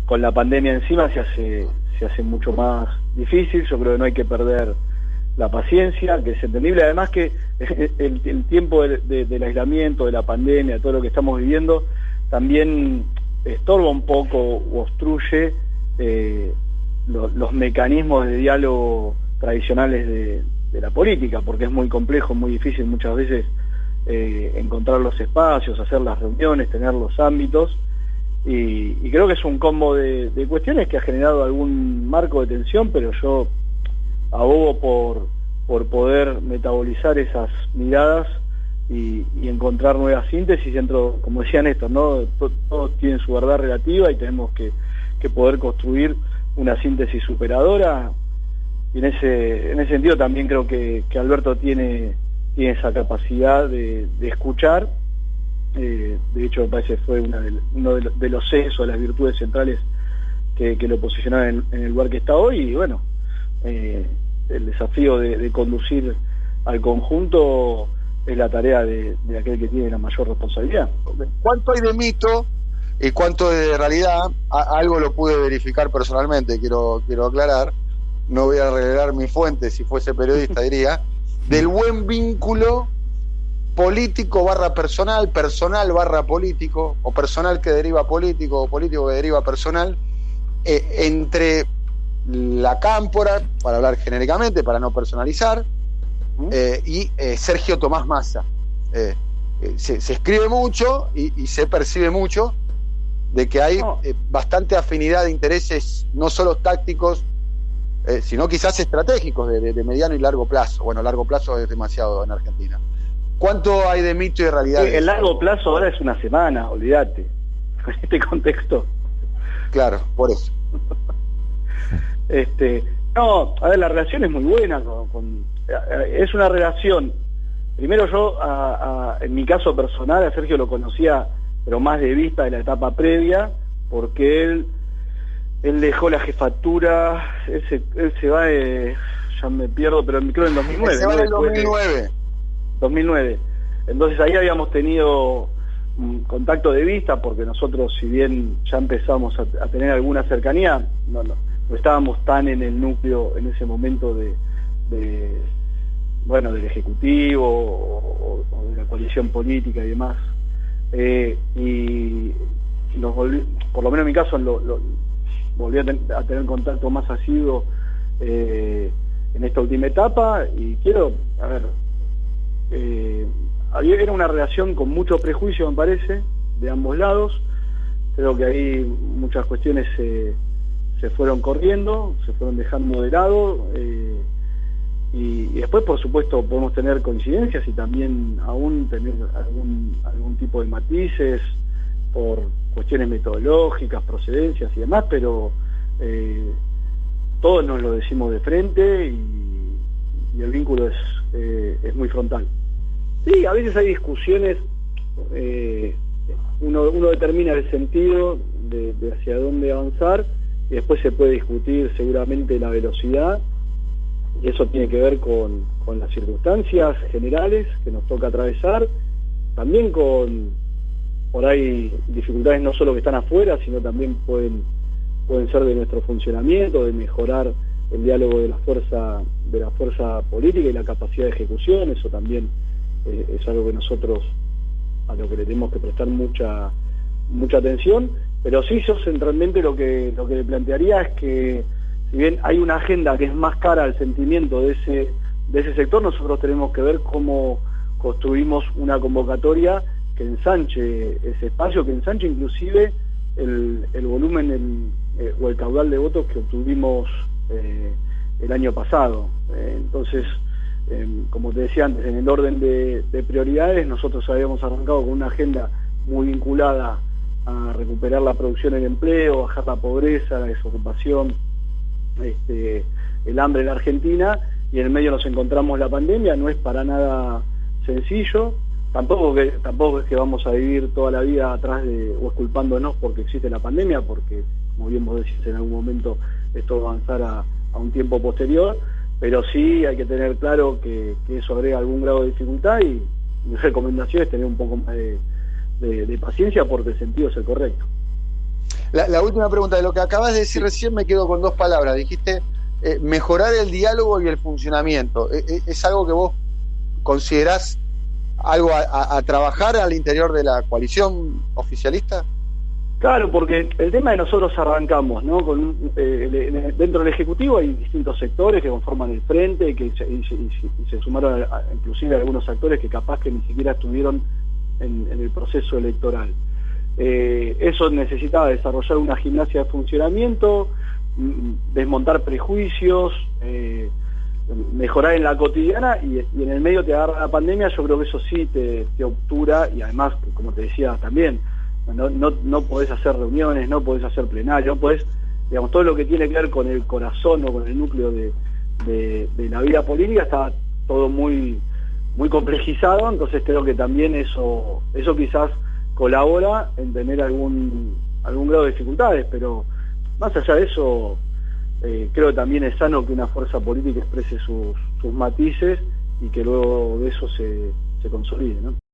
con la pandemia encima se hace mucho más difícil. Yo creo que no hay que perder la paciencia, que es entendible. Además que el tiempo del aislamiento, de la pandemia, todo lo que estamos viviendo, también estorba un poco o obstruye los mecanismos de diálogo tradicionales de la política, porque es muy complejo, muy difícil muchas veces encontrar los espacios, hacer las reuniones, tener los ámbitos, y creo que es un combo de cuestiones que ha generado algún marco de tensión, pero yo abogo por poder metabolizar esas miradas y encontrar nuevas síntesis dentro, como decía Néstor, ¿no? Todos tienen su verdad relativa y tenemos que poder construir una síntesis superadora, y en ese sentido también creo que Alberto tiene esa capacidad de escuchar. De hecho, me parece que fue uno de los sesos, de las virtudes centrales que lo posicionaron en el lugar que está hoy, y bueno, el desafío de conducir al conjunto es la tarea de aquel que tiene la mayor responsabilidad. ¿Cuánto hay de mito y cuánto de realidad? Algo lo pude verificar personalmente, quiero aclarar, no voy a revelar mi fuente, si fuese periodista diría, del buen vínculo político / personal, personal / político, o personal que deriva político, o político que deriva personal, entre la Cámpora, para hablar genéricamente, para no personalizar, y Sergio Tomás Massa. Se escribe mucho y se percibe mucho de que hay bastante afinidad de intereses, no solo tácticos, sino quizás estratégicos de mediano y largo plazo. Bueno, largo plazo es demasiado en Argentina. ¿Cuánto hay de mito y de realidad? El largo plazo ahora es una semana, olvídate, con este contexto. Claro, por eso. No, a ver, la relación es muy buena, es una relación. Primero yo, en mi caso personal, a Sergio lo conocía, pero más de vista de la etapa previa, porque él dejó la jefatura, él se va, ya me pierdo, pero creo en 2009. Se va en el 2009. 2009. Entonces ahí habíamos tenido un contacto de vista, porque nosotros, si bien ya empezamos a tener alguna cercanía, no estábamos tan en el núcleo en ese momento del Ejecutivo o de la coalición política y demás. Y por lo menos en mi caso, volví a tener contacto más asiduo en esta última etapa, y era una relación con mucho prejuicio, me parece, de ambos lados. Creo que ahí muchas cuestiones se fueron corriendo, se fueron dejando de lado, y después, por supuesto, podemos tener coincidencias y también aún tener algún tipo de matices por cuestiones metodológicas, procedencias y demás, pero todos nos lo decimos de frente, y el vínculo es muy frontal. Sí, a veces hay discusiones, uno determina el sentido de hacia dónde avanzar, y después se puede discutir seguramente la velocidad, y eso tiene que ver con las circunstancias generales que nos toca atravesar, también con por ahí dificultades no solo que están afuera, sino también pueden ser de nuestro funcionamiento, de mejorar el diálogo de la fuerza política y la capacidad de ejecución. Eso también es algo que nosotros, a lo que le tenemos que prestar mucha atención. Pero sí, yo centralmente lo que le plantearía es que, si bien hay una agenda que es más cara al sentimiento de ese sector, nosotros tenemos que ver cómo construimos una convocatoria que ensanche ese espacio, que ensanche inclusive el volumen o el caudal de votos que obtuvimos el año pasado. Entonces, como te decía antes, en el orden de prioridades, nosotros habíamos arrancado con una agenda muy vinculada a recuperar la producción y el empleo, bajar la pobreza, la desocupación, el hambre en la Argentina, y en el medio nos encontramos la pandemia. No es para nada sencillo, tampoco es que vamos a vivir toda la vida atrás o esculpándonos porque existe la pandemia, porque, como bien vos decís, en algún momento esto va a avanzar a un tiempo posterior, pero sí hay que tener claro que eso agrega algún grado de dificultad, y mi recomendación es tener un poco más de paciencia, porque el sentido es el correcto. La última pregunta, de lo que acabas de decir recién me quedo con dos palabras. Dijiste mejorar el diálogo y el funcionamiento. ¿Es algo que vos considerás algo a trabajar al interior de la coalición oficialista? Claro, porque el tema de nosotros arrancamos, ¿no? Dentro del Ejecutivo hay distintos sectores que conforman el frente, y se sumaron inclusive algunos actores que capaz que ni siquiera estuvieron en el proceso electoral. Eso necesitaba desarrollar una gimnasia de funcionamiento, desmontar prejuicios, mejorar en la cotidiana, y en el medio te agarra la pandemia. Yo creo que eso sí te obtura, y además, como te decía también, no podés hacer reuniones, no podés hacer plenarios, no podés, digamos, todo lo que tiene que ver con el corazón o con el núcleo de la vida política está todo muy complejizado. Entonces creo que también eso quizás colabora en tener algún grado de dificultades, pero más allá de eso, creo que también es sano que una fuerza política exprese sus matices y que luego de eso se consolide, ¿no?